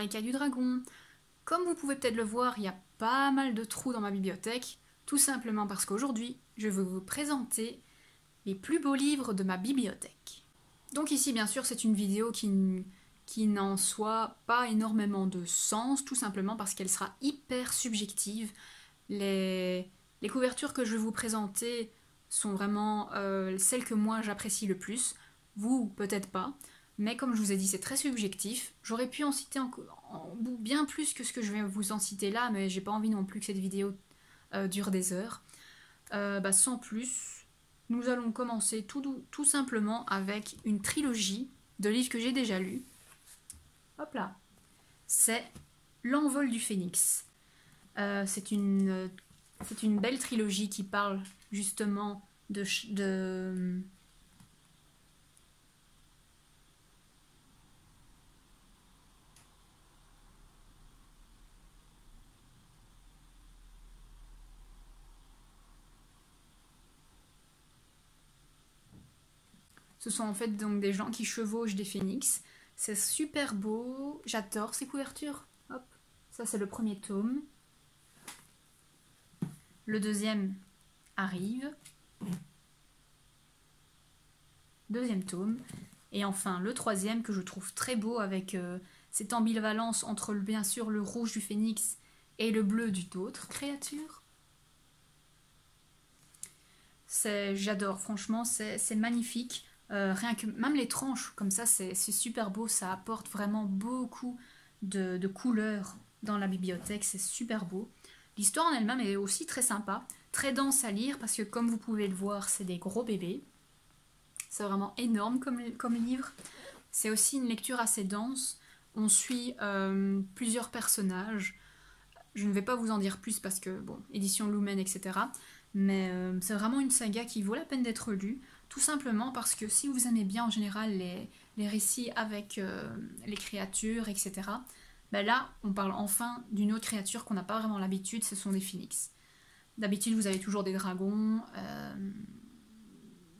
les cailles du dragon. Comme vous pouvez peut-être le voir, il y a pas mal de trous dans ma bibliothèque, tout simplement parce qu'aujourd'hui, je vais vous présenter les plus beaux livres de ma bibliothèque. Donc ici, bien sûr, c'est une vidéo qui n'en soit pas énormément de sens, tout simplement parce qu'elle sera hyper subjective. Les couvertures que je vais vous présenter sont vraiment celles que moi j'apprécie le plus, vous peut-être pas, mais comme je vous ai dit c'est très subjectif, j'aurais pu en citer bien plus que ce que je vais vous en citer là, mais j'ai pas envie non plus que cette vidéo dure des heures. Sans plus, nous allons commencer tout simplement avec une trilogie de livres que j'ai déjà lus. Hop là, c'est L'envol du phénix. C'est une belle trilogie qui parle justement de... Ce sont en fait donc des gens qui chevauchent des phénix. C'est super beau, j'adore ces couvertures. Hop, ça c'est le premier tome. Le deuxième arrive. Deuxième tome. Et enfin le troisième que je trouve très beau avec cette ambivalence entre bien sûr le rouge du phénix et le bleu d'une autre créature. J'adore, franchement, c'est magnifique. Rien que même les tranches comme ça, c'est super beau, ça apporte vraiment beaucoup de couleurs dans la bibliothèque, c'est super beau. L'histoire en elle-même est aussi très sympa, très dense à lire parce que comme vous pouvez le voir, c'est des gros bébés. C'est vraiment énorme comme livre. C'est aussi une lecture assez dense. On suit plusieurs personnages. Je ne vais pas vous en dire plus parce que, bon, édition Lumen, etc. Mais c'est vraiment une saga qui vaut la peine d'être lue. Tout simplement parce que si vous aimez bien en général les récits avec les créatures, etc., là, on parle enfin d'une autre créature qu'on n'a pas vraiment l'habitude, ce sont des phénix. D'habitude, vous avez toujours des dragons,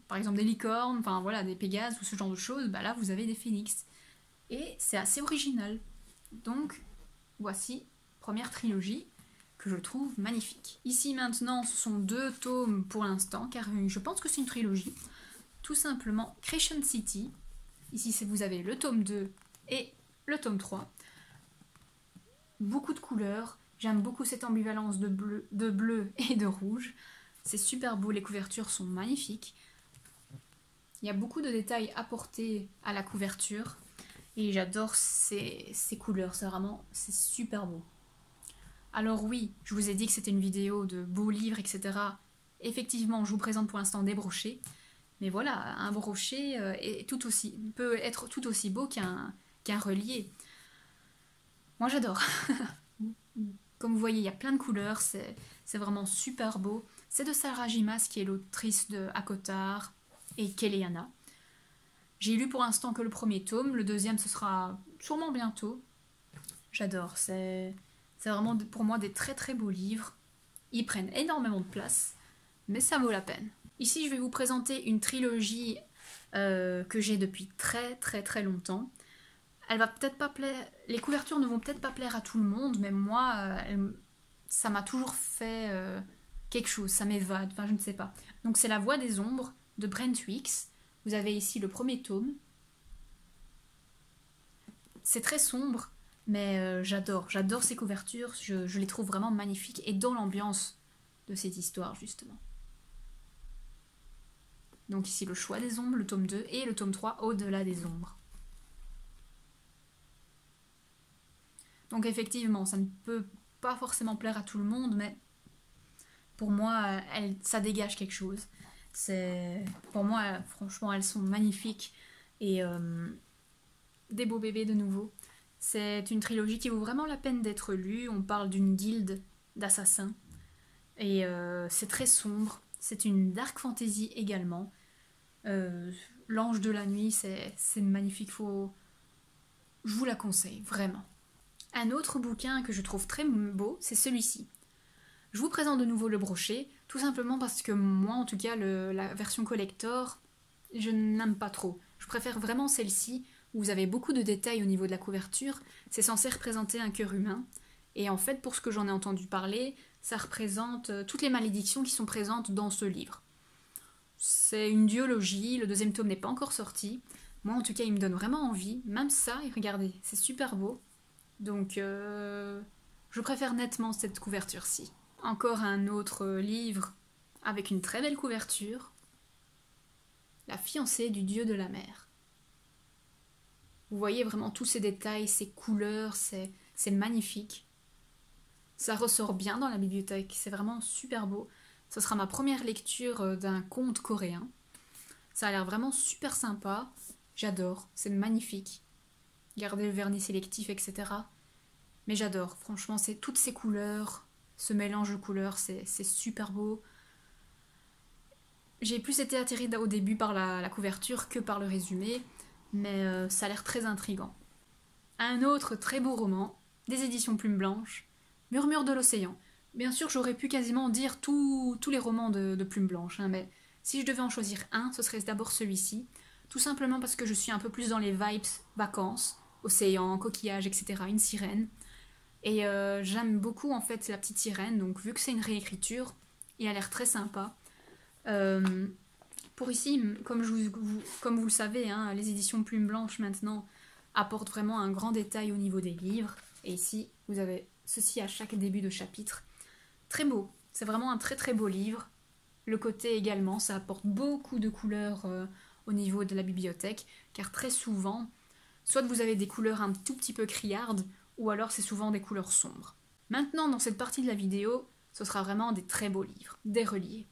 par exemple des licornes, enfin voilà, des pégases ou ce genre de choses. Là, vous avez des phénix. Et c'est assez original. Donc, voici, première trilogie que je trouve magnifique. Ici, maintenant, ce sont 2 tomes pour l'instant, car je pense que c'est une trilogie. Tout simplement Creation City. Ici, vous avez le tome 2 et le tome 3. Beaucoup de couleurs. J'aime beaucoup cette ambivalence de bleu et de rouge. C'est super beau, les couvertures sont magnifiques. Il y a beaucoup de détails apportés à la couverture. Et j'adore ces couleurs, c'est super beau. Alors oui, je vous ai dit que c'était une vidéo de beaux livres, etc. Effectivement, je vous présente pour l'instant des brochets. Mais voilà, un brochet peut être tout aussi beau qu'un relié. Moi j'adore. Comme vous voyez, il y a plein de couleurs, c'est vraiment super beau. C'est de Sarah J. Maas qui est l'autrice de ACOTAR et Kéléana. J'ai lu pour l'instant que le premier tome, le deuxième ce sera sûrement bientôt. J'adore, c'est vraiment pour moi des très très beaux livres. Ils prennent énormément de place, mais ça vaut la peine. Ici, je vais vous présenter une trilogie que j'ai depuis très très très longtemps. Elle va peut-être pas plaire, les couvertures ne vont peut-être pas plaire à tout le monde, mais moi, ça m'a toujours fait quelque chose, ça m'évade, enfin je ne sais pas. Donc c'est La Voix des Ombres de Brent Weeks. Vous avez ici le premier tome. C'est très sombre, mais j'adore ces couvertures, je les trouve vraiment magnifiques et dans l'ambiance de cette histoire justement. Donc ici le choix des ombres, le tome 2 et le tome 3 au-delà des ombres. Donc effectivement, ça ne peut pas forcément plaire à tout le monde, mais pour moi, ça dégage quelque chose. Pour moi, franchement, elles sont magnifiques et des beaux bébés de nouveau. C'est une trilogie qui vaut vraiment la peine d'être lue. On parle d'une guilde d'assassins et c'est très sombre. C'est une dark fantasy également. L'Ange de la Nuit, c'est magnifique. Je vous la conseille, vraiment. Un autre bouquin que je trouve très beau, c'est celui-ci. Je vous présente de nouveau le brochet, tout simplement parce que moi, en tout cas, la version collector, je n'aime pas trop. Je préfère vraiment celle-ci, où vous avez beaucoup de détails au niveau de la couverture. C'est censé représenter un cœur humain. Et en fait, pour ce que j'en ai entendu parler, ça représente toutes les malédictions qui sont présentes dans ce livre. C'est une duologie, le deuxième tome n'est pas encore sorti. Moi, en tout cas, il me donne vraiment envie. Même ça, et regardez, c'est super beau. Donc, je préfère nettement cette couverture-ci. Encore un autre livre avec une très belle couverture. La fiancée du dieu de la mer. Vous voyez vraiment tous ces détails, ces couleurs, c'est magnifique. Ça ressort bien dans la bibliothèque, c'est vraiment super beau. Ce sera ma première lecture d'un conte coréen. Ça a l'air vraiment super sympa. J'adore, c'est magnifique. Regardez le vernis sélectif, etc. Mais j'adore, franchement, c'est toutes ces couleurs, ce mélange de couleurs, c'est super beau. J'ai plus été atterrée au début par la couverture que par le résumé, mais ça a l'air très intriguant. Un autre très beau roman, des éditions Plume Blanche, Murmure de l'océan. Bien sûr, j'aurais pu quasiment dire tous les romans de Plume Blanche, hein, mais si je devais en choisir un, ce serait d'abord celui-ci, tout simplement parce que je suis un peu plus dans les vibes vacances, océan, coquillage, etc., une sirène. Et j'aime beaucoup en fait la petite sirène, donc vu que c'est une réécriture, il a l'air très sympa. Pour ici, comme vous le savez, hein, les éditions Plume Blanche maintenant apportent vraiment un grand détail au niveau des livres. Et ici, vous avez ceci à chaque début de chapitre. Très beau, c'est vraiment un très très beau livre. Le côté également, ça apporte beaucoup de couleurs au niveau de la bibliothèque, car très souvent, soit vous avez des couleurs un tout petit peu criardes, ou alors c'est souvent des couleurs sombres. Maintenant, dans cette partie de la vidéo, ce sera vraiment des très beaux livres, des reliés.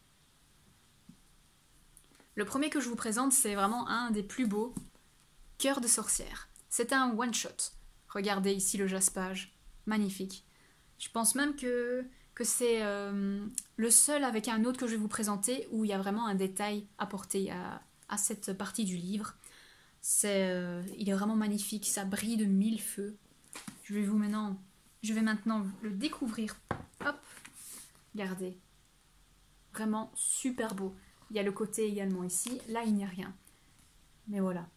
Le premier que je vous présente, c'est vraiment un des plus beaux, Cœur de sorcière. C'est un one-shot. Regardez ici le jaspage, magnifique. Je pense même que c'est le seul avec un autre que je vais vous présenter où il y a vraiment un détail apporté à cette partie du livre. Il est vraiment magnifique, ça brille de mille feux. Je vais maintenant le découvrir. Hop, regardez. Vraiment super beau. Il y a le côté également ici. Là, il n'y a rien. Mais voilà.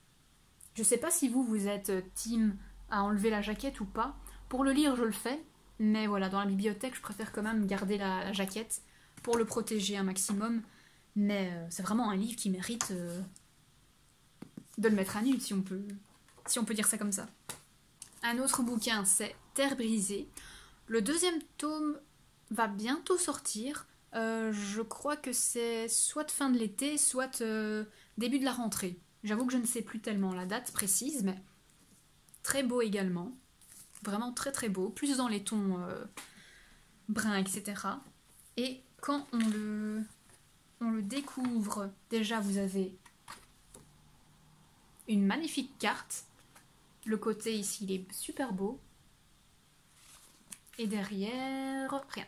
Je sais pas si vous êtes team à enlever la jaquette ou pas. Pour le lire, je le fais. Mais voilà, dans la bibliothèque, je préfère quand même garder la jaquette pour le protéger un maximum. Mais c'est vraiment un livre qui mérite de le mettre à nu, si on peut dire ça comme ça. Un autre bouquin, c'est Terre brisée. Le deuxième tome va bientôt sortir. Je crois que c'est soit fin de l'été, soit début de la rentrée. J'avoue que je ne sais plus tellement la date précise, mais très beau également. Vraiment très très beau, plus dans les tons bruns, etc. Et quand on le découvre, déjà vous avez une magnifique carte. Le côté ici, il est super beau. Et derrière, rien.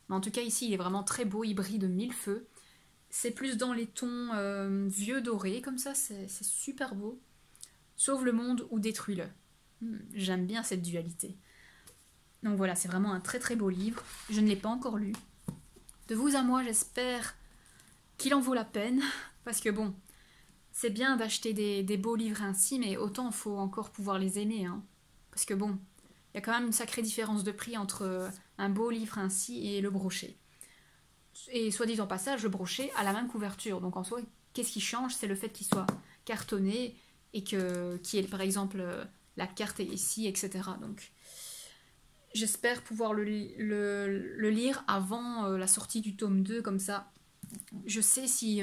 Mais en tout cas, ici, il est vraiment très beau, il brille de mille feux. C'est plus dans les tons vieux dorés, comme ça, c'est super beau. Sauve le monde ou détruis-le. J'aime bien cette dualité. Donc voilà, c'est vraiment un très très beau livre. Je ne l'ai pas encore lu. De vous à moi, j'espère qu'il en vaut la peine. Parce que bon, c'est bien d'acheter des beaux livres ainsi, mais autant il faut encore pouvoir les aimer. Hein. Parce que bon, il y a quand même une sacrée différence de prix entre un beau livre ainsi et le brochet. Et soit dit en passage, le brochet a la même couverture. Donc en soi, qu'est-ce qui change? C'est le fait qu'il soit cartonné et qu'il y ait par exemple la carte est ici, etc. Donc j'espère pouvoir le lire avant la sortie du tome 2, comme ça je sais si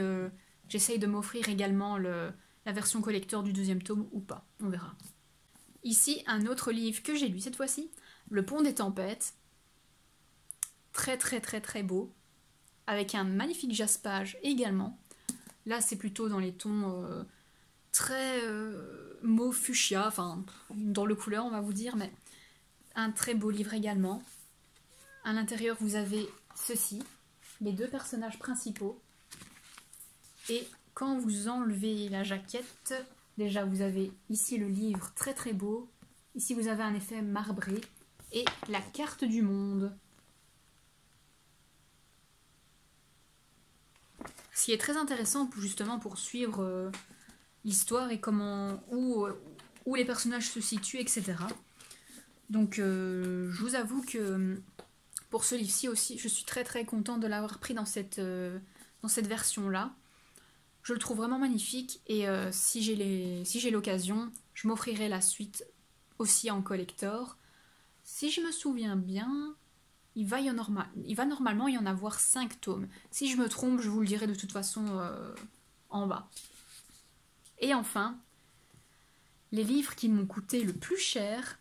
j'essaye de m'offrir également la version collector du deuxième tome ou pas, on verra. Ici, un autre livre que j'ai lu cette fois-ci, Le Pont des Tempêtes. Très très très très beau, avec un magnifique jaspage également. Là, c'est plutôt dans les tons très mauve fuchsia, enfin, dans le couleur, on va vous dire, mais un très beau livre également. À l'intérieur, vous avez ceci, les deux personnages principaux. Et quand vous enlevez la jaquette, déjà vous avez ici le livre très très beau. Ici vous avez un effet marbré et la carte du monde. Ce qui est très intéressant justement pour suivre l'histoire et où où les personnages se situent, etc. Donc je vous avoue que pour ce livre-ci aussi, je suis très très contente de l'avoir pris dans cette version-là. Je le trouve vraiment magnifique et si j'ai l'occasion, je m'offrirai la suite aussi en collector. Si je me souviens bien, il va normalement y en avoir 5 tomes. Si je me trompe, je vous le dirai de toute façon en bas. Et enfin, les livres qui m'ont coûté le plus cher,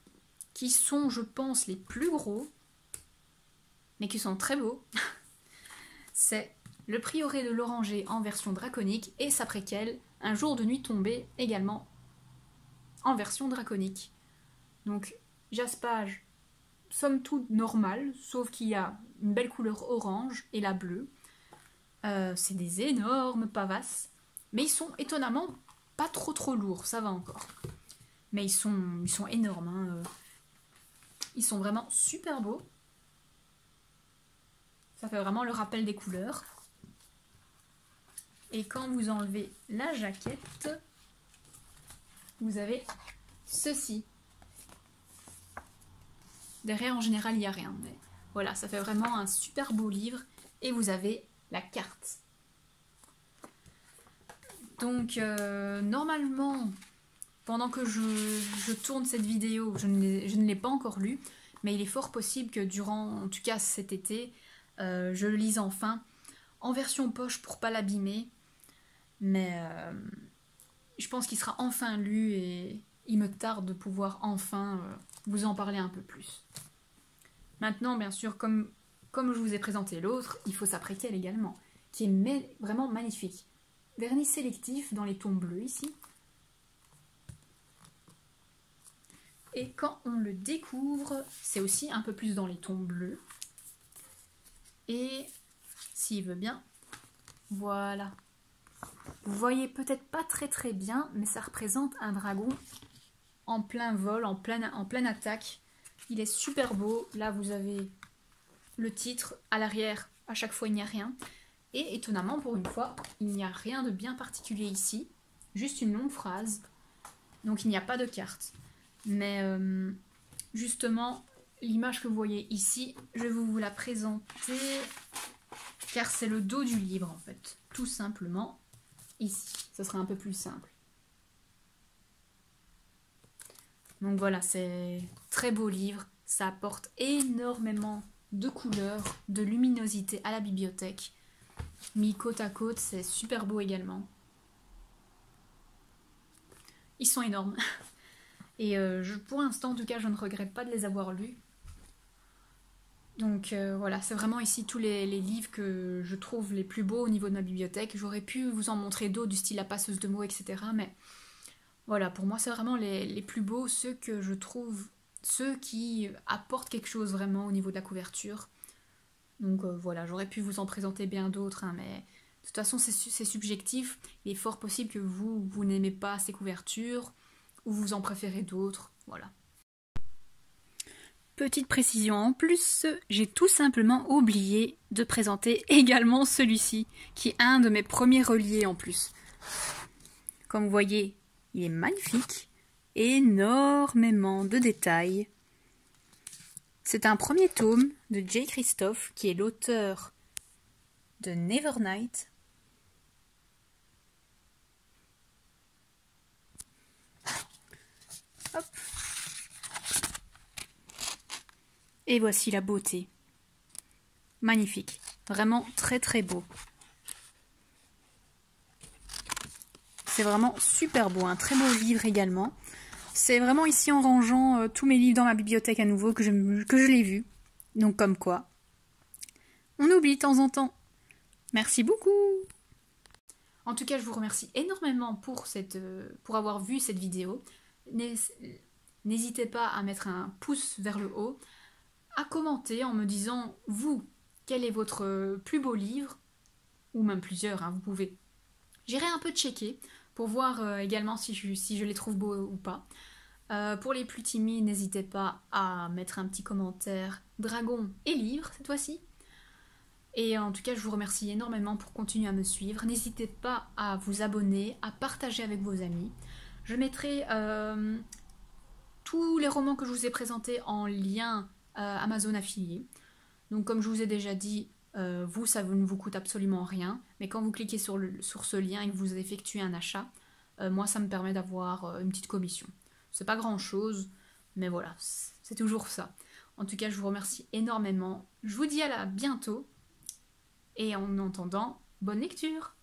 qui sont, je pense, les plus gros, mais qui sont très beaux, c'est Le Prieuré de l'Oranger en version draconique et sa préquelle, Un jour de nuit tombée, également en version draconique. Donc, jaspage, somme toute normal, sauf qu'il y a une belle couleur orange et la bleue. C'est des énormes pavasses, mais ils sont étonnamment pas trop lourds, ça va encore. Mais ils sont énormes, hein. Ils sont vraiment super beaux. Ça fait vraiment le rappel des couleurs. Et quand vous enlevez la jaquette, vous avez ceci. Derrière, en général, il n'y a rien. Mais voilà, ça fait vraiment un super beau livre. Et vous avez la carte. Donc, normalement, pendant que je tourne cette vidéo, je ne l'ai pas encore lu. Mais il est fort possible que durant, en tout cas cet été, je le lise enfin. En version poche pour pas l'abîmer. Mais je pense qu'il sera enfin lu et il me tarde de pouvoir enfin vous en parler un peu plus. Maintenant, bien sûr, comme je vous ai présenté l'autre, il faut sa préquelle également, qui est vraiment magnifique. Vernis sélectif dans les tons bleus ici. Et quand on le découvre, c'est aussi un peu plus dans les tons bleus. Et s'il veut bien, voilà. Vous voyez peut-être pas très bien, mais ça représente un dragon en plein vol, en pleine attaque. Il est super beau. Là, vous avez le titre. À l'arrière, à chaque fois, il n'y a rien. Et étonnamment, pour une fois, il n'y a rien de bien particulier ici. Juste une longue phrase. Donc, il n'y a pas de carte. Mais justement, l'image que vous voyez ici, je vais vous la présenter car c'est le dos du livre, en fait. Tout simplement ici. Ce sera un peu plus simple. Donc voilà, c'est très beau livre. Ça apporte énormément de couleurs, de luminosité à la bibliothèque. Mis côte à côte, c'est super beau également. Ils sont énormes. Et pour l'instant, en tout cas, je ne regrette pas de les avoir lus. Donc voilà, c'est vraiment ici tous les livres que je trouve les plus beaux au niveau de ma bibliothèque. J'aurais pu vous en montrer d'autres du style La Passeuse de mots, etc. Mais voilà, pour moi, c'est vraiment les plus beaux, ceux que je trouve, ceux qui apportent quelque chose vraiment au niveau de la couverture. Donc voilà, j'aurais pu vous en présenter bien d'autres, hein, mais de toute façon, c'est subjectif. Il est fort possible que vous n'aimez pas ces couvertures, ou vous en préférez d'autres, voilà. Petite précision en plus, j'ai tout simplement oublié de présenter également celui-ci, qui est un de mes premiers reliés en plus. Comme vous voyez, il est magnifique, énormément de détails. C'est un premier tome de Jay Kristoff, qui est l'auteur de Nevernight. Hop. Et voici la beauté. Magnifique. Vraiment très beau. C'est vraiment super beau. Un très beau livre également. C'est vraiment ici en rangeant tous mes livres dans ma bibliothèque à nouveau que je l'ai vu. Donc comme quoi, on oublie de temps en temps. Merci beaucoup. En tout cas, je vous remercie énormément pour avoir vu cette vidéo. N'hésitez pas à mettre un pouce vers le haut, à commenter en me disant, vous, quel est votre plus beau livre, ou même plusieurs, hein, vous pouvez. J'irai un peu checker pour voir également si je les trouve beaux ou pas. Pour les plus timides, n'hésitez pas à mettre un petit commentaire dragon et livre cette fois-ci. Et en tout cas, je vous remercie énormément pour continuer à me suivre. N'hésitez pas à vous abonner, à partager avec vos amis. Je mettrai tous les romans que je vous ai présentés en lien Amazon affilié. Donc comme je vous ai déjà dit, vous, ça ne vous coûte absolument rien. Mais quand vous cliquez sur ce lien et que vous effectuez un achat, moi, ça me permet d'avoir une petite commission. C'est pas grand-chose, mais voilà, c'est toujours ça. En tout cas, je vous remercie énormément. Je vous dis à bientôt. Et en attendant, bonne lecture!